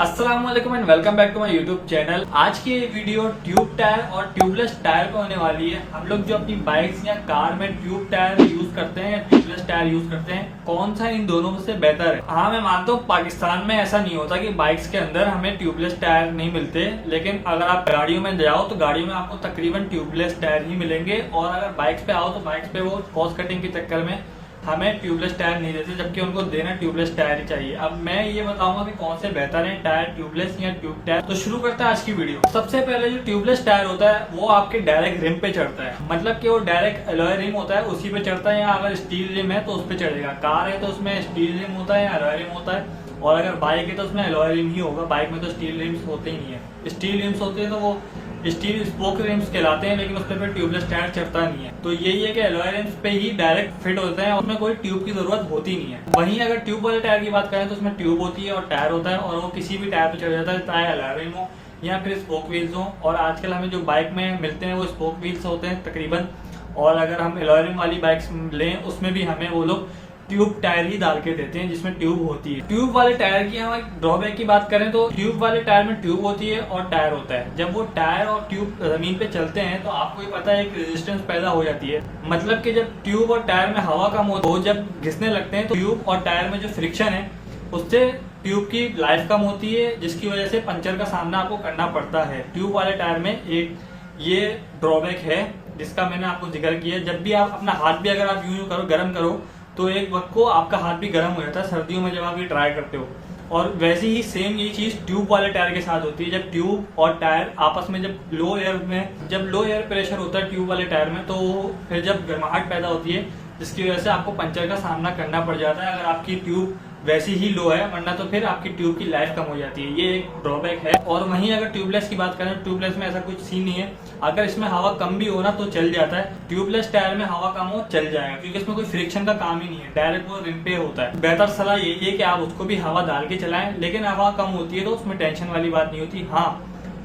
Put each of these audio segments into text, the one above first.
अस्सलाम वालेकुम and welcome back to my YouTube channel. आज की ये वीडियो ट्यूब टायर और ट्यूबलेस टायर पे होने वाली है। हम लोग जो अपनी बाइक्स या कार में ट्यूब टायर यूज करते हैं या ट्यूबलेस टायर यूज करते हैं, कौन सा इन दोनों में से बेहतर है? हाँ, मैं मानता हूँ पाकिस्तान में ऐसा नहीं होता कि बाइक्स के अंदर हमें ट्यूबलेस टायर नहीं मिलते, लेकिन अगर आप गाड़ियों में जाओ तो गाड़ियों में आपको तकरीबन ट्यूबलेस टायर ही मिलेंगे। और अगर बाइक्स पे आओ तो बाइक्स पे वो कॉस्ट कटिंग के चक्कर में हमें ट्यूबलेस टायर नहीं देते, जबकि उनको देना ट्यूबलेस टायर ही चाहिए। अब मैं ये बताऊंगा कि कौन से बेहतर हैं, टायर ट्यूबलेस या ट्यूब टायर। तो शुरू करते हैं आज की वीडियो। सबसे पहले जो ट्यूबलेस टायर होता है वो आपके डायरेक्ट रिम पे चढ़ता है, मतलब कि वो डायरेक्ट एलॉय रिम होता है उसी पे चढ़ता है, या अगर स्टील रिम है तो उस पे चढ़ेगा। कार है तो उसमें स्टील रिम होता है या एलॉय रिम होता है, और अगर बाइक है तो उसमें एलॉय रिम ही होगा। बाइक में तो स्टील रिम्स होते ही नहीं है। स्टील रिम्स होते हैं तो वो स्टील स्पोक रिम्स कहलाते हैं, लेकिन उसके पे ट्यूबलेस टायर चढ़ता नहीं है। तो यही है कि एलॉय रिम्स पे ही डायरेक्ट फिट होते हैं और उसमें कोई ट्यूब की जरूरत होती नहीं है। वहीं अगर ट्यूब वाले टायर की बात करें तो उसमें ट्यूब होती है और टायर होता है, और वो किसी भी टायर पे चढ़ जाता है, चाहे एलॉय रिम हो या फिर स्पोक व्हील्स हो। और आजकल हमें जो बाइक में मिलते हैं वो स्पोक व्हील्स होते हैं तकरीबन, और अगर हम एलॉय रिम वाली बाइक्स लें उसमें भी हमें वो लोग ट्यूब टायर ही डाल के देते हैं जिसमें ट्यूब होती है। ट्यूब वाले टायर की हम ड्रॉबैक की बात करें तो ट्यूब वाले टायर में ट्यूब होती है और टायर होता है। जब वो टायर और ट्यूब जमीन पे चलते हैं तो आपको ही पता है एक रेजिस्टेंस पैदा हो जाती है, मतलब कि जब ट्यूब और टायर में हवा कम हो जब घिसने लगते हैं तो ट्यूब और टायर में जो फ्रिक्शन है उससे ट्यूब की लाइफ कम होती है, जिसकी वजह से पंचर का सामना आपको करना पड़ता है। ट्यूब वाले टायर में एक ये ड्रॉबैक है जिसका मैंने आपको जिक्र किया। जब भी आप अपना हाथ भी अगर आप यूं करो, गर्म करो, तो एक वक्त को आपका हाथ भी गर्म हो जाता है सर्दियों में जब आप ये ट्राई करते हो। और वैसे ही सेम ये चीज ट्यूब वाले टायर के साथ होती है। जब ट्यूब और टायर आपस में जब लो एयर प्रेशर होता है ट्यूब वाले टायर में, तो फिर जब गर्माहट पैदा होती है जिसकी वजह से आपको पंचर का सामना करना पड़ जाता है अगर आपकी ट्यूब वैसी ही लो है, वरना तो फिर आपकी ट्यूब की लाइफ कम हो जाती है। ये एक ड्रॉबैक है। और वहीं अगर ट्यूबलेस की बात करें, ट्यूबलेस में ऐसा कुछ सीन नहीं है। अगर इसमें हवा कम भी हो ना तो चल जाता है। ट्यूबलेस टायर में हवा कम हो चल जाएगा, क्योंकि इसमें कोई फ्रिक्शन का काम ही नहीं है, डायरेक्ट वो रिम पे होता है। बेहतर सलाह यही है कि आप उसको भी हवा डाल के चलाएं, लेकिन हवा कम होती है तो उसमें टेंशन वाली बात नहीं होती। हाँ,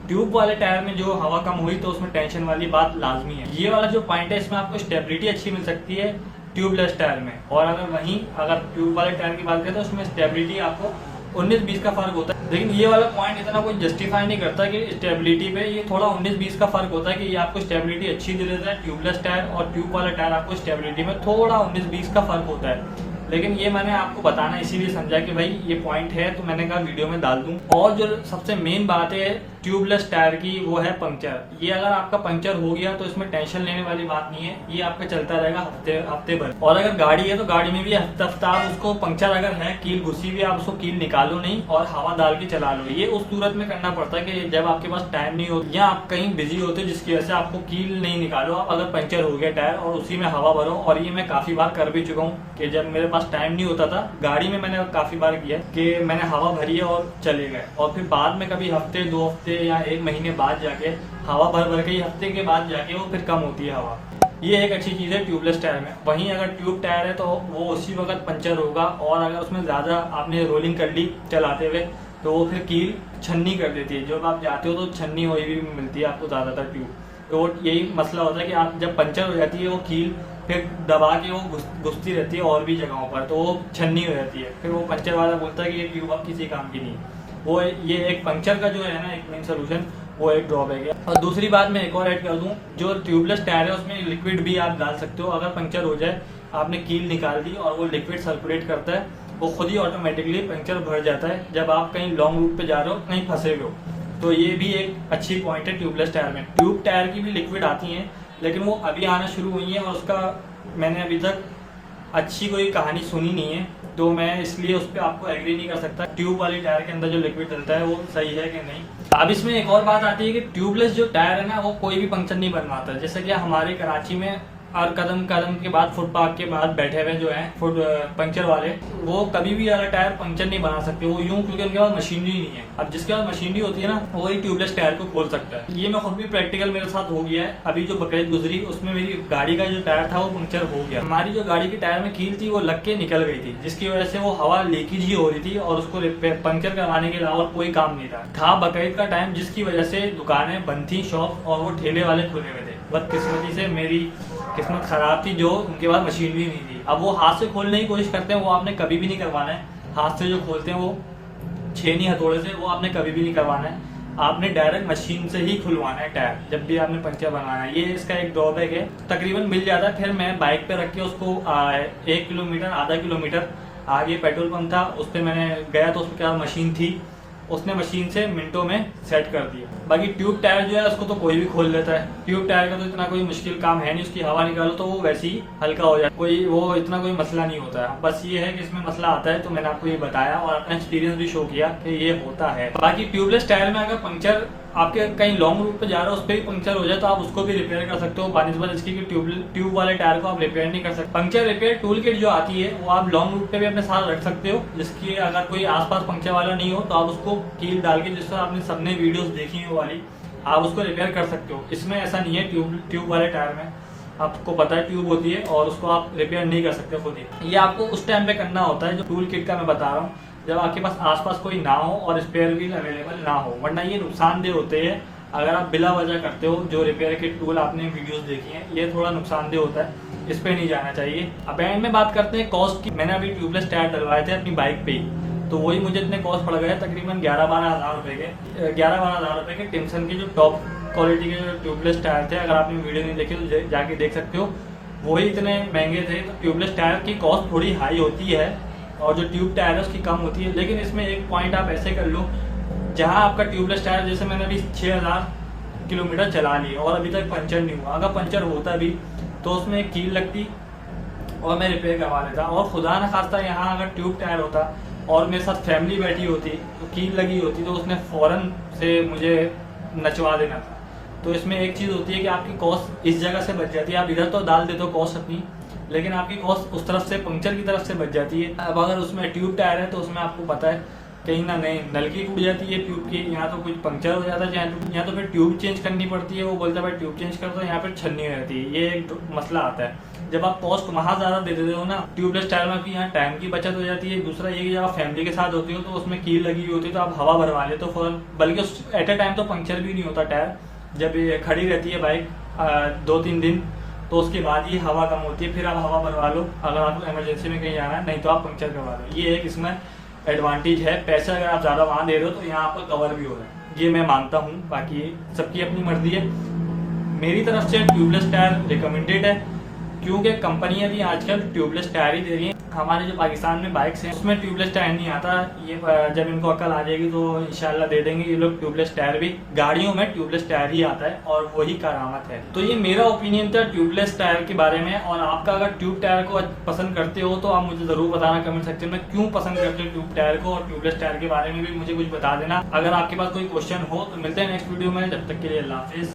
ट्यूब वाले टायर में जो हवा कम हुई तो उसमें टेंशन वाली बात लाजमी है। ये वाला जो पॉइंट है, इसमें आपको स्टेबिलिटी अच्छी मिल सकती है ट्यूबलेस टायर में। और अगर ट्यूब वाले टायर की बात करें तो उसमें स्टेबिलिटी आपको 19-20 का फर्क होता है, लेकिन ये वाला पॉइंट इतना कोई जस्टिफाई नहीं करता कि स्टेबिलिटी पे ये थोड़ा 19-20 का फर्क होता है, कि ये आपको स्टेबिलिटी अच्छी दे देता है ट्यूबलेस टायर, और ट्यूब वाला टायर आपको स्टेबिलिटी में थोड़ा 19-20 का फर्क होता है। लेकिन ये मैंने आपको बताना इसीलिए समझा कि भाई ये पॉइंट है, तो मैंने कहा वीडियो में डाल दूं। और जो सबसे मेन बात है ट्यूबलेस टायर की, वो है पंक्चर। ये अगर आपका पंक्चर हो गया तो इसमें टेंशन लेने वाली बात नहीं है, ये आपका चलता रहेगा हफ्ते भर। और अगर गाड़ी है तो गाड़ी में भी हफ्ता आप उसको पंक्चर अगर है, कील घुसी हुई, आप उसको कील निकालो नहीं और हवा डाल के चला लो। ये उस सूरत में करना पड़ता है कि जब आपके पास टाइम नहीं हो या आप कहीं बिजी होते जिसकी वजह से आपको कील नहीं निकालो। आप अगर पंक्चर हो गया टायर और उसी में हवा भरो, और ये मैं काफी बार कर भी चुका हूँ कि जब मेरे पास टाइम नहीं होता था, गाड़ी में मैंने काफी बार किया कि मैंने हवा भरी है और चले गए, और फिर बाद में कभी हफ्ते 2 हफ्ते या 1 महीने बाद जाके हवा भर के, हफ्ते के बाद जाके वो फिर कम होती है हवा। ये एक अच्छी चीज है ट्यूबलेस टायर में। वहीं अगर ट्यूब टायर है तो वो उसी वक्त पंचर होगा, और अगर उसमें ज्यादा आपने रोलिंग कर ली चलाते हुए तो वो फिर कील छन्नी कर देती है। जब आप जाते हो तो छन्नी हुई भी मिलती है आपको ज्यादातर ट्यूब। तो यही मसला होता है कि आप जब पंचर हो जाती है वो कील फिर दबा के वो घुसती रहती है और भी जगहों पर, तो वो छन्नी हो जाती है। फिर वो पंचर वाला बोलता है कि ये ट्यूब अब किसी काम की नहीं है। वो ये एक पंक्चर का जो है ना एक मेन सोल्यूशन, वो एक ड्रॉबैक है। और दूसरी बात मैं एक और ऐड कर दूं, जो ट्यूबलेस टायर है उसमें लिक्विड भी आप डाल सकते हो। अगर पंक्चर हो जाए, आपने कील निकाल दी और वो लिक्विड सर्कुलेट करता है, वो खुद ही ऑटोमेटिकली पंक्चर भर जाता है जब आप कहीं लॉन्ग रूट पे जा रहे हो, कहीं फंसे हुए हो। तो ये भी एक अच्छी पॉइंट है ट्यूबलेस टायर में। ट्यूब टायर की भी लिक्विड आती है, लेकिन वो अभी आना शुरू हुई है और उसका मैंने अभी तक अच्छी कोई कहानी सुनी नहीं है, तो मैं इसलिए उस पर आपको एग्री नहीं कर सकता ट्यूब वाली टायर के अंदर जो लिक्विड डलता है वो सही है कि नहीं। अब इसमें एक और बात आती है कि ट्यूबलेस जो टायर है ना, वो कोई भी पंक्चर नहीं बनवाता। जैसे कि हमारे कराची में और कदम के बाद फुटपाथ के बाद बैठे हुए जो हैं पंक्चर वाले, वो कभी भी वाला टायर पंक्चर नहीं बना सकते, वो यूं, क्योंकि उनके पास मशीनरी नहीं है। अब जिसके पास मशीनरी होती है ना, वही ट्यूबलेस टायर को खोल सकता है। ये मैं खुद भी प्रैक्टिकल मेरे साथ हो गया है। अभी जो बकरीद गुजरी उसमें मेरी गाड़ी का जो टायर था वो पंक्चर हो गया। हमारी जो गाड़ी की टायर में कील थी वो लग के निकल गई थी, जिसकी वजह से वो हवा लीकेज ही हो रही थी और उसको पंक्चर करवाने के अलावा कोई काम नहीं था बकरीद का टाइम, जिसकी वजह से दुकानें बंद थी, शॉप और वो ठेले वाले खुले हुए थे। बदकिस्मती से मेरी किस्मत खराब थी, जो उनके पास मशीनरी नहीं थी। अब वो हाथ से खोलने की कोशिश करते हैं, वो आपने कभी भी नहीं करवाना है। हाथ से जो खोलते हैं वो छेनी हथौड़े से वो आपने कभी भी नहीं करवाना है। आपने डायरेक्ट मशीन से ही खुलवाना है टायर जब भी आपने पंचर बनवाना है। ये इसका एक ड्रॉबैक है, तकरीबन मिल जाता है। फिर मैं बाइक पे रख के उसको 1 किलोमीटर आधा किलोमीटर आगे पेट्रोल पंप था, उस पर मैंने गया तो उसमें क्या मशीन थी, उसने मशीन से मिनटों में सेट कर दिया। बाकी ट्यूब टायर जो है उसको तो कोई भी खोल लेता है। ट्यूब टायर का तो इतना कोई मुश्किल काम है नहीं, उसकी हवा निकालो तो वो वैसे ही हल्का हो जाए, कोई वो इतना कोई मसला नहीं होता है। बस ये है कि इसमें मसला आता है, तो मैंने आपको ये बताया और अपना एक्सपीरियंस भी शो किया कि ये होता है। बाकी ट्यूबलेस टायर में अगर पंक्चर आपके कहीं लॉन्ग रूट पे जा रहे हो, उस पर भी पंक्चर हो जाए तो आप उसको भी रिपेयर कर सकते हो, बानिस्बत इसकी कि ट्यूब वाले टायर को आप रिपेयर नहीं कर सकते। पंक्चर रिपेयर टूल किट जो आती है वो आप लॉन्ग रूट पे भी अपने साथ रख सकते हो, जिसकी अगर कोई आसपास पंक्चर वाला नहीं हो तो आप उसको कील डाल के, जिससे आपने सबने वीडियोस देखी है वाली, आप उसको रिपेयर कर सकते हो। इसमें ऐसा नहीं है, ट्यूब वाले टायर में आपको पता है ट्यूब होती है और उसको आप रिपेयर नहीं कर सकते खुद ही। ये आपको उस टाइम पे करना होता है जो टूल किट का मैं बता रहा हूँ, जब आपके पास आसपास कोई ना हो और स्पेयर व्हील अवेलेबल ना हो, वरना ये नुकसानदेह होते हैं अगर आप बिला वजह करते हो। जो रिपेयर के टूल आपने वीडियोस देखी हैं ये थोड़ा नुकसानदेह होता है, इस पे नहीं जाना चाहिए। अब एंड में बात करते हैं कॉस्ट की। मैंने अभी ट्यूबलेस टायर डलवाए थे अपनी बाइक पे ही, तो वही मुझे इतने कॉस्ट पड़ गए तकरीबन 11-12 हज़ार रुपये के। 11-12 हज़ार रुपये के टिम्सन के जो टॉप क्वालिटी के जो ट्यूबलेस टायर थे, अगर आपने वीडियो नहीं देखी तो जाके देख सकते हो, वही इतने महंगे थे। तो ट्यूबलेस टायर की कॉस्ट थोड़ी हाई होती है और जो ट्यूब टायर है उसकी कम होती है। लेकिन इसमें एक पॉइंट आप ऐसे कर लो, जहाँ आपका ट्यूबलेस टायर, जैसे मैंने अभी 6000 किलोमीटर चला लिया और अभी तक पंचर नहीं हुआ, अगर पंचर होता भी तो उसमें एक कील लगती और मैं रिपेयर करवा लेता। और खुदा न खास्ता यहाँ अगर ट्यूब टायर होता और मेरे साथ फैमिली बैठी होती तो कील लगी होती तो उसने फ़ौरन से मुझे नचवा देना था। तो इसमें एक चीज़ होती है कि आपकी कॉस्ट इस जगह से बच जाती है। आप इधर तो डाल देते हो कॉस्ट अपनी, लेकिन आपकी कॉस्ट उस तरफ से, पंक्चर की तरफ से बच जाती है। अब अगर उसमें ट्यूब टायर है तो उसमें आपको पता है कहीं ना नहीं नलकी टूट जाती है ट्यूब की, यहाँ तो कुछ पंक्चर हो जाता है, यहाँ तो फिर ट्यूब चेंज करनी पड़ती है। वो बोलता है भाई ट्यूब चेंज कर दो, यहाँ पर छन्नी रहती है। ये एक मसला आता है जब आप कॉस्ट वहाँ ज़्यादा दे देते हो ना। ट्यूबलेस टायर में आपकी यहाँ टाइम की बचत हो जाती है। दूसरा ये कि जब आप फैमिली के साथ होती हो तो उसमें कील लगी हुई होती है तो आप हवा भरवा लेते हो फौरन, बल्कि एट ए टाइम तो पंक्चर भी नहीं होता टायर। जब ये खड़ी रहती है बाइक 2-3 दिन तो उसके बाद ही हवा कम होती है, फिर आप हवा भरवा लो अगर आपको इमरजेंसी में कहीं जाना है, नहीं तो आप पंक्चर करवा लो। ये एक इसमें एडवांटेज है। पैसे अगर आप ज़्यादा वहाँ दे रहे हो तो यहाँ आपका कवर भी हो रहा है, ये मैं मानता हूँ। बाकी सबकी अपनी मर्जी है। मेरी तरफ से ट्यूबलेस टायर रिकमेंडेड है, क्योंकि कंपनियां भी आजकल ट्यूबलेस टायर ही दे रही हैं। हमारे जो पाकिस्तान में बाइक्स हैं उसमें ट्यूबलेस टायर नहीं आता। ये जब इनको अकल आ जाएगी तो इंशाल्लाह दे देंगे ये लोग ट्यूबलेस टायर भी। गाड़ियों में ट्यूबलेस टायर ही आता है और वही करामत है। तो ये मेरा ओपिनियन था ट्यूबलेस टायर के बारे में। और आपका अगर ट्यूब टायर को पसंद करते हो तो आप मुझे ज़रूर बताना कमेंट सेक्शन में क्यों पसंद करते हो ट्यूब टायर को, और ट्यूबलेस टायर के बारे में भी मुझे कुछ बता देना। अगर आपके पास कोई क्वेश्चन हो तो मिलते हैं नेक्स्ट वीडियो में। जब तक के लिए अल्लाह हाफिज़।